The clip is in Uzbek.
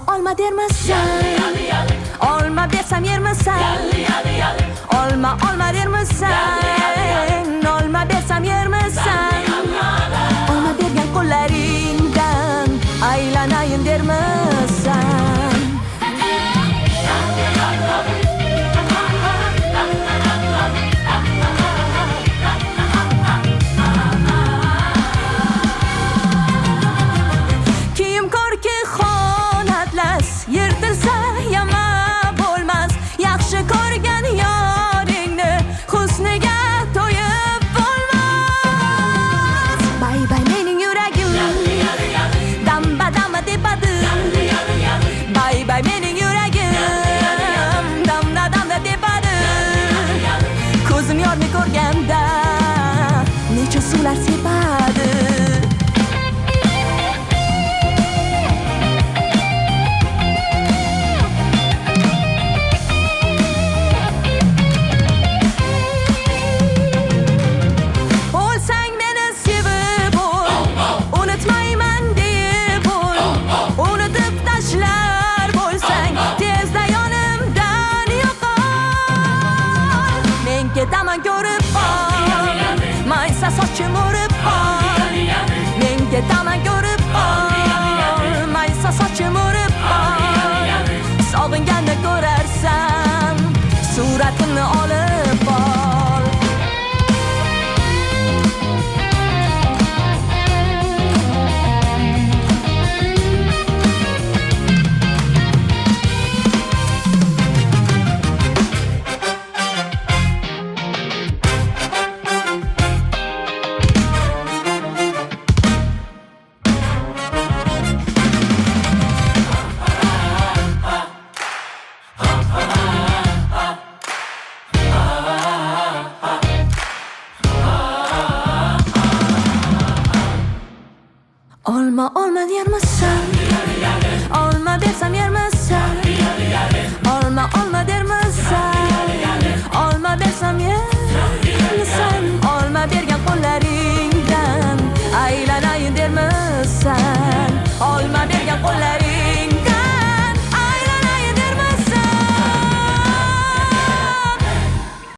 Olma dermisan, olma bersam yermisan, olma dermisan, olma bersam yermisan, olma bergan qo'llaringdan aylanayin dermisan. Kiyim ko'rki yirtilsa yama bo'lmas, yaxshi ko'rgan yoringni husniga to'yib bo'lmas. Bay bay mening yuragim damba damba tepadi, bay bay mening yuragim damda damda tepadi. Ko'zim yorni ko'rganda necha suvlar sepadi. Ketaman ko'rib qol, maysa sochim o'rib qol. Men ketaman ko'rib qol, maysa sochim o'rib qol. Sog'inganda ko'rarsan, suratimni olib qol. Olma dermisan, olma bersam yermisan, olma dermisan, olma bersam yer